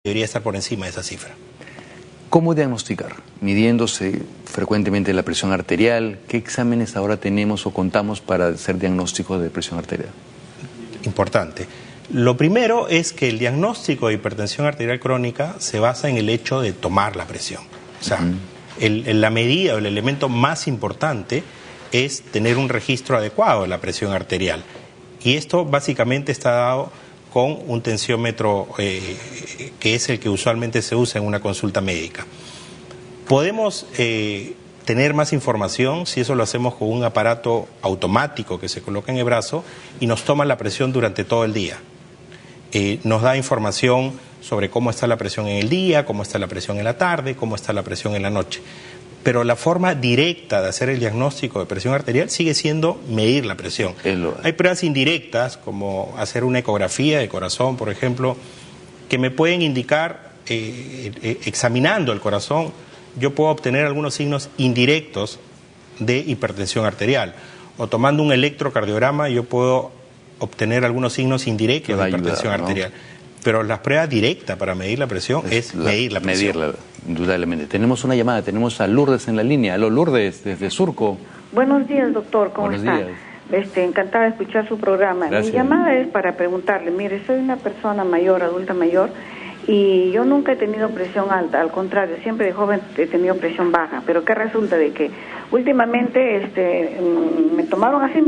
debería estar por encima de esa cifra. ¿Cómo diagnosticar? Midiéndose frecuentemente la presión arterial. ¿Qué exámenes ahora tenemos o contamos para hacer diagnóstico de presión arterial? Importante. Lo primero es que el diagnóstico de hipertensión arterial crónica se basa en el hecho de tomar la presión. O sea, la medida o el elemento más importante es tener un registro adecuado de la presión arterial. Y esto básicamente está dado con un tensiómetro que es el que usualmente se usa en una consulta médica. Podemos tener más información si eso lo hacemos con un aparato automático que se coloca en el brazo y nos toma la presión durante todo el día. Nos da información sobre cómo está la presión en el día, cómo está la presión en la tarde, cómo está la presión en la noche. Pero la forma directa de hacer el diagnóstico de presión arterial sigue siendo medir la presión. Hay pruebas indirectas, como hacer una ecografía de corazón, por ejemplo, que me pueden indicar, examinando el corazón, yo puedo obtener algunos signos indirectos de hipertensión arterial. O tomando un electrocardiograma, yo puedo obtener algunos signos indirectos de hipertensión arterial. Pero la prueba directa para medir la presión es medir la presión. Medirla, indudablemente. Tenemos una llamada, tenemos a Lourdes en la línea. Aló, Lourdes, desde Surco. Buenos días, doctor, ¿cómo está? Buenos días. Encantada de escuchar su programa. Gracias. Mi llamada es para preguntarle, mire, soy una persona mayor, adulta mayor, y yo nunca he tenido presión alta, al contrario, siempre de joven he tenido presión baja, pero ¿qué resulta? De que últimamente me tomaron así,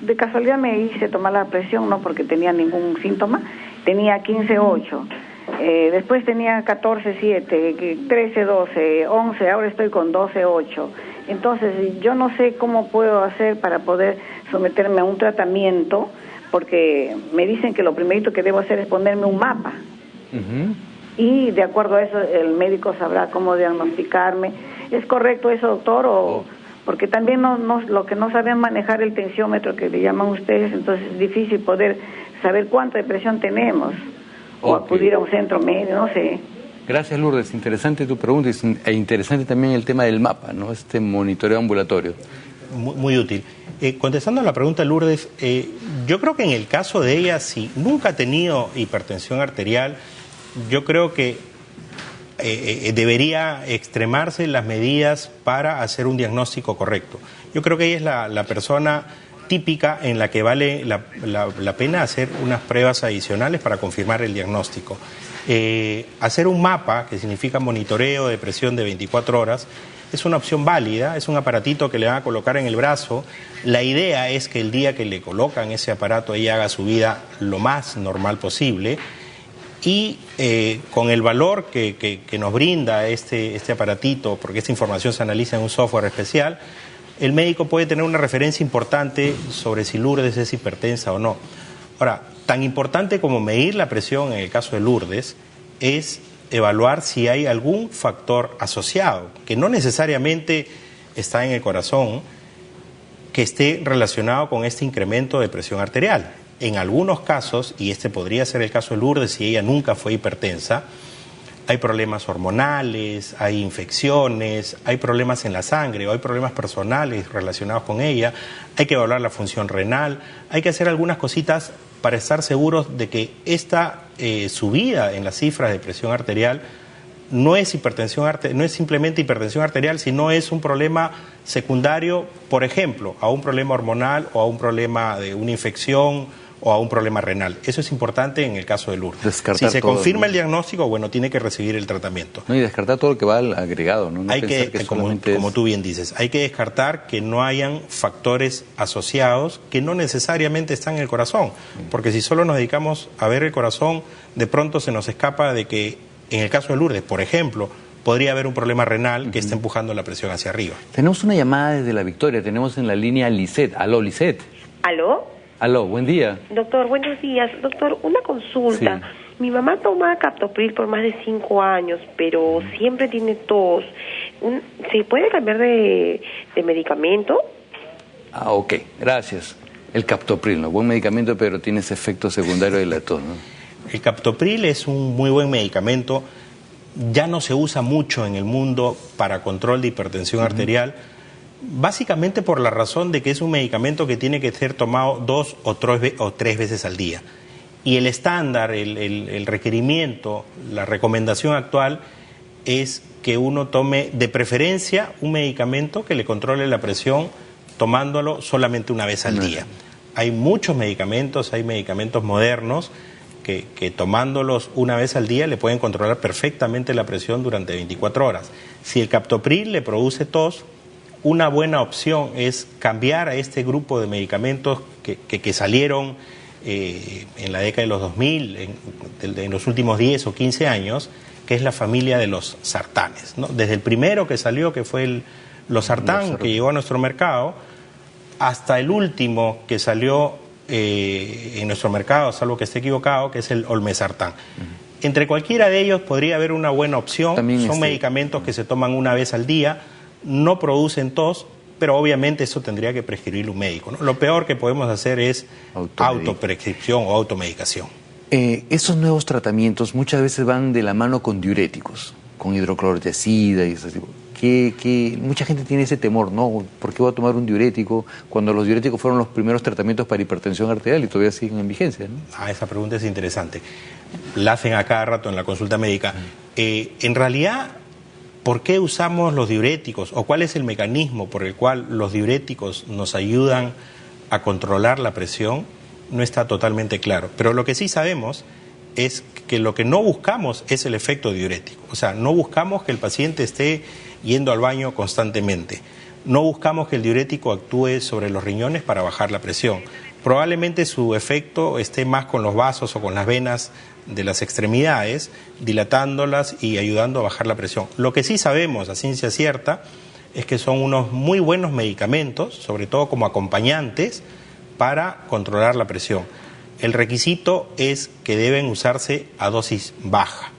de casualidad me hice tomar la presión, no porque tenía ningún síntoma, tenía 15,8, después tenía 14,7, 13,12, 11, ahora estoy con 12,8. Entonces yo no sé cómo puedo hacer para poder someterme a un tratamiento, porque me dicen que lo primerito que debo hacer es ponerme un mapa. Y de acuerdo a eso el médico sabrá cómo diagnosticarme. ¿Es correcto eso, doctor? O porque también lo que no saben manejar el tensiómetro que le llaman ustedes, entonces es difícil poder saber cuánta presión tenemos o acudir a un centro médico, no sé. Gracias, Lourdes. Interesante tu pregunta e interesante también el tema del mapa, ¿no? Este monitoreo ambulatorio. Muy útil. Contestando a la pregunta de Lourdes, yo creo que en el caso de ella, si nunca ha tenido hipertensión arterial, yo creo que debería extremarse las medidas para hacer un diagnóstico correcto. Yo creo que ella es la persona típica en la que vale la pena hacer unas pruebas adicionales para confirmar el diagnóstico. Hacer un mapa, que significa monitoreo de presión de 24 horas, es una opción válida, es un aparatito que le van a colocar en el brazo. La idea es que el día que le colocan ese aparato ella haga su vida lo más normal posible y con el valor que nos brinda este aparatito, porque esta información se analiza en un software especial, el médico puede tener una referencia importante sobre si Lourdes es hipertensa o no. Ahora, tan importante como medir la presión en el caso de Lourdes es evaluar si hay algún factor asociado, que no necesariamente está en el corazón, que esté relacionado con este incremento de presión arterial. En algunos casos, y este podría ser el caso de Lourdes si ella nunca fue hipertensa, hay problemas hormonales, hay infecciones, hay problemas en la sangre o hay problemas personales relacionados con ella, hay que evaluar la función renal, hay que hacer algunas cositas para estar seguros de que esta subida en las cifras de presión arterial no es simplemente hipertensión arterial, sino es un problema secundario, por ejemplo, a un problema hormonal o a un problema de una infección o a un problema renal. Eso es importante en el caso de Lourdes. Descartar si se todo, confirma el diagnóstico, bueno, tiene que recibir el tratamiento. No, y descartar todo lo que va al agregado, ¿no? Hay que como tú bien dices, hay que descartar que no hayan factores asociados que no necesariamente están en el corazón, porque si solo nos dedicamos a ver el corazón, de pronto se nos escapa de que en el caso de Lourdes, por ejemplo, podría haber un problema renal que está empujando la presión hacia arriba. Tenemos una llamada desde La Victoria, tenemos en la línea a Lisette. Aló, Lisette. ¿Aló? Aló, buen día. Doctor, buenos días. Doctor, una consulta. Sí. Mi mamá toma captopril por más de 5 años, pero siempre tiene tos. ¿Se puede cambiar de medicamento? Ah, ok, gracias. El captopril, ¿no? Buen medicamento, pero tiene ese efecto secundario de la tos, ¿no? El captopril es un muy buen medicamento. Ya no se usa mucho en el mundo para control de hipertensión arterial, básicamente por la razón de que es un medicamento que tiene que ser tomado 2 o 3 veces al día. Y el estándar, el requerimiento, la recomendación actual es que uno tome de preferencia un medicamento que le controle la presión tomándolo solamente una vez al día. Hay muchos medicamentos, hay medicamentos modernos que tomándolos una vez al día le pueden controlar perfectamente la presión durante 24 horas. Si el captopril le produce tos, una buena opción es cambiar a este grupo de medicamentos que salieron en la década de los 2000, en los últimos 10 o 15 años, que es la familia de los sartanes, ¿no? Desde el primero que salió, que fue el losartán, que llegó a nuestro mercado, hasta el último que salió en nuestro mercado, salvo que esté equivocado, que es el olmesartán. Entre cualquiera de ellos podría haber una buena opción. Son medicamentos que se toman una vez al día, no producen tos, pero obviamente eso tendría que prescribirlo un médico, ¿no? Lo peor que podemos hacer es autoprescripción o automedicación. Esos nuevos tratamientos muchas veces van de la mano con diuréticos, con hidroclorotiazida y ese tipo. Que mucha gente tiene ese temor, ¿no? ¿Por qué voy a tomar un diurético cuando los diuréticos fueron los primeros tratamientos para hipertensión arterial y todavía siguen en vigencia, ¿no? Esa pregunta es interesante. La hacen a cada rato en la consulta médica. En realidad, ¿por qué usamos los diuréticos? ¿O cuál es el mecanismo por el cual los diuréticos nos ayudan a controlar la presión? No está totalmente claro. Pero lo que sí sabemos es que lo que no buscamos es el efecto diurético. O sea, no buscamos que el paciente esté yendo al baño constantemente. No buscamos que el diurético actúe sobre los riñones para bajar la presión. Probablemente su efecto esté más con los vasos o con las venas de las extremidades, dilatándolas y ayudando a bajar la presión. Lo que sí sabemos a ciencia cierta es que son unos muy buenos medicamentos, sobre todo como acompañantes, para controlar la presión. El requisito es que deben usarse a dosis baja.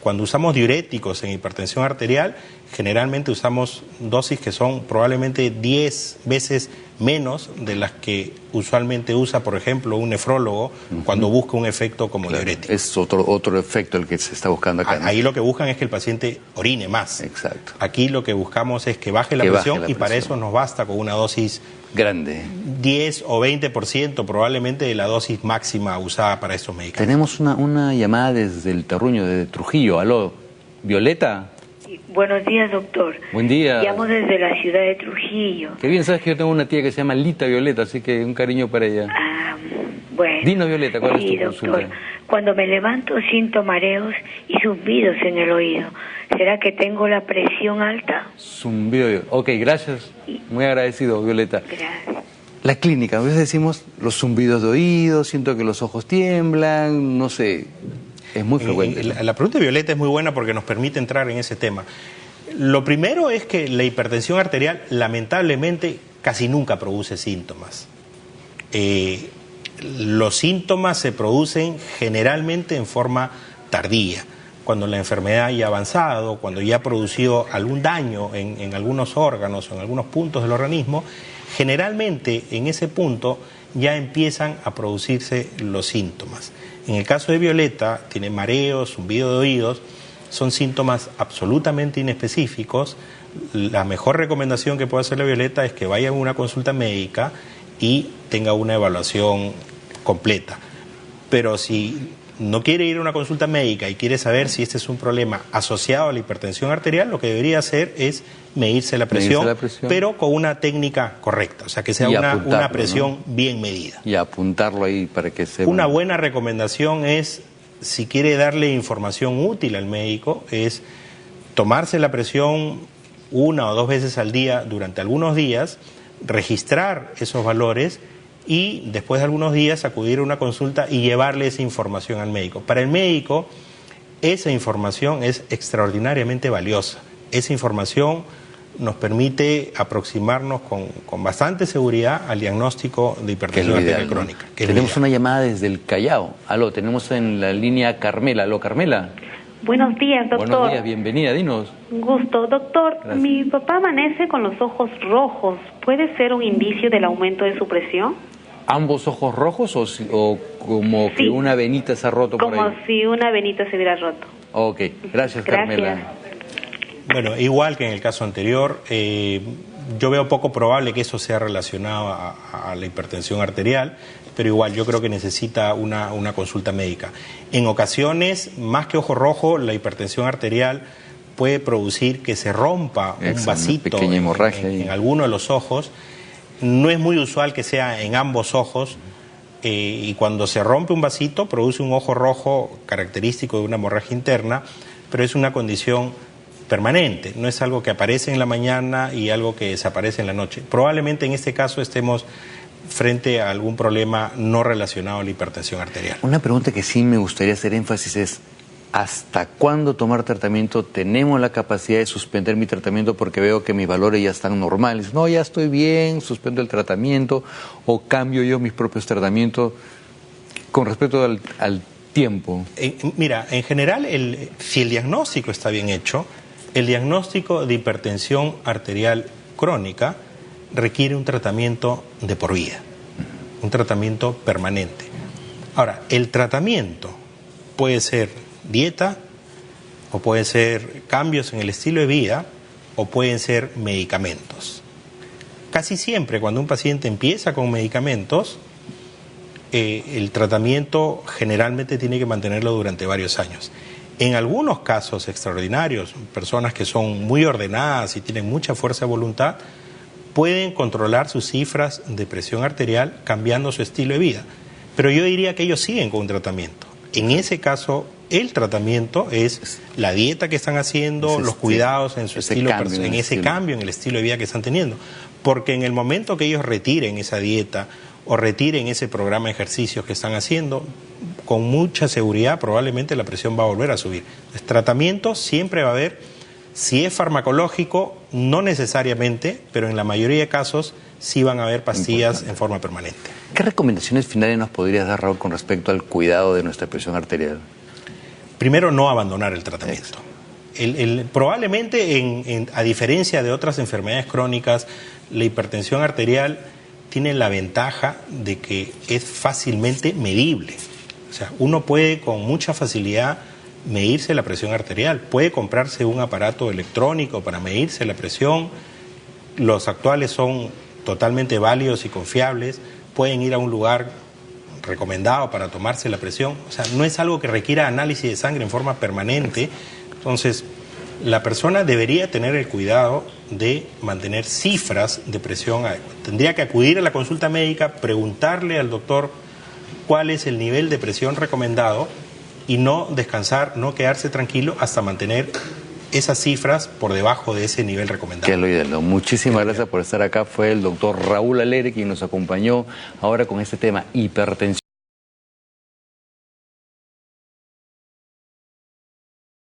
Cuando usamos diuréticos en hipertensión arterial, generalmente usamos dosis que son probablemente 10 veces menos de las que usualmente usa, por ejemplo, un nefrólogo cuando busca un efecto como diurético. Es otro efecto el que se está buscando acá, ¿no? Ahí lo que buscan es que el paciente orine más. Exacto. Aquí lo que buscamos es que baje la presión y para eso nos basta con una dosis grande. 10 o 20% probablemente de la dosis máxima usada para estos medicamentos. Tenemos una llamada desde el Terruño, desde Trujillo. Aló, ¿Violeta? Buenos días, doctor. Buen día. Llamo desde la ciudad de Trujillo. Qué bien, sabes que yo tengo una tía que se llama Lita Violeta, así que un cariño para ella. Bueno. Dinos, Violeta, ¿cuál es tu doctor, consulta? Cuando me levanto siento mareos y zumbidos en el oído. ¿Será que tengo la presión alta? Zumbido. Ok, gracias. Muy agradecido, Violeta. Gracias. La clínica, a veces decimos los zumbidos de oído, siento que los ojos tiemblan, no sé. Es muy frecuente. La pregunta de Violeta es muy buena porque nos permite entrar en ese tema. Lo primero es que la hipertensión arterial, lamentablemente, casi nunca produce síntomas. Los síntomas se producen generalmente en forma tardía, cuando la enfermedad ya ha avanzado, cuando ya ha producido algún daño en algunos órganos o en algunos puntos del organismo. Generalmente en ese punto ya empiezan a producirse los síntomas. En el caso de Violeta, tiene mareos, zumbido de oídos, son síntomas absolutamente inespecíficos. La mejor recomendación que puede hacerle Violeta es que vaya a una consulta médica y tenga una evaluación completa. Pero si no quiere ir a una consulta médica y quiere saber si este es un problema asociado a la hipertensión arterial, lo que debería hacer es medirse la presión, pero con una técnica correcta, o sea, que sea una presión, ¿no?, bien medida. Y apuntarlo ahí para que se... Una buena recomendación es, si quiere darle información útil al médico, es tomarse la presión 1 o 2 veces al día durante algunos días, registrar esos valores y después de algunos días acudir a una consulta y llevarle esa información al médico. Para el médico, esa información es extraordinariamente valiosa. Esa información nos permite aproximarnos con bastante seguridad al diagnóstico de hipertensión arterial crónica. Tenemos una llamada desde el Callao. Aló, tenemos en la línea Carmela. Aló, Carmela. Buenos días, doctor. Buenos días, bienvenida, dinos. Un gusto. Doctor, gracias. Mi papá amanece con los ojos rojos. ¿Puede ser un indicio del aumento de su presión? ¿Ambos ojos rojos o como sí, que una venita se ha roto por ahí? Como si una venita se hubiera roto. Ok, gracias, Carmela. Bueno, igual que en el caso anterior, Yo veo poco probable que eso sea relacionado a la hipertensión arterial, pero igual yo creo que necesita una consulta médica. En ocasiones, más que ojo rojo, la hipertensión arterial puede producir que se rompa un vasito en alguno de los ojos. No es muy usual que sea en ambos ojos, y cuando se rompe un vasito produce un ojo rojo característico de una hemorragia interna, pero es una condición permanente, no es algo que aparece en la mañana y algo que desaparece en la noche. Probablemente en este caso estemos frente a algún problema no relacionado a la hipertensión arterial. Una pregunta que sí me gustaría hacer énfasis es: ¿hasta cuándo tomar tratamiento? ¿Tenemos la capacidad de suspender mi tratamiento porque veo que mis valores ya están normales? No, ya estoy bien, suspendo el tratamiento o cambio yo mis propios tratamientos con respecto al tiempo. Mira, en general, si el diagnóstico está bien hecho, el diagnóstico de hipertensión arterial crónica requiere un tratamiento de por vida, un tratamiento permanente. Ahora, el tratamiento puede ser dieta, o puede ser cambios en el estilo de vida, o pueden ser medicamentos. Casi siempre cuando un paciente empieza con medicamentos, el tratamiento generalmente tiene que mantenerlo durante varios años. En algunos casos extraordinarios, personas que son muy ordenadas y tienen mucha fuerza de voluntad, pueden controlar sus cifras de presión arterial cambiando su estilo de vida. Pero yo diría que ellos siguen con un tratamiento. En ese caso, el tratamiento es la dieta que están haciendo, los cuidados en su estilo, en ese cambio en el estilo de vida que están teniendo. Porque en el momento que ellos retiren esa dieta o retiren ese programa de ejercicios que están haciendo, con mucha seguridad probablemente la presión va a volver a subir. El tratamiento siempre va a haber, si es farmacológico, no necesariamente, pero en la mayoría de casos sí van a haber pastillas en forma permanente. ¿Qué recomendaciones finales nos podrías dar, Raúl, con respecto al cuidado de nuestra presión arterial? Primero, no abandonar el tratamiento. Probablemente, a diferencia de otras enfermedades crónicas, la hipertensión arterial tiene la ventaja de que es fácilmente medible. O sea, uno puede con mucha facilidad medirse la presión arterial. Puede comprarse un aparato electrónico para medirse la presión. Los actuales son totalmente válidos y confiables. Pueden ir a un lugar recomendado para tomarse la presión. O sea, no es algo que requiera análisis de sangre en forma permanente. Entonces, la persona debería tener el cuidado de mantener cifras de presión adecuadas. Tendría que acudir a la consulta médica, preguntarle al doctor cuál es el nivel de presión recomendado y no descansar, no quedarse tranquilo hasta mantener esas cifras por debajo de ese nivel recomendado. Que es lo ideal. Muchísimas gracias por estar acá. Fue el doctor Raúl Alegre quien nos acompañó ahora con este tema, hipertensión.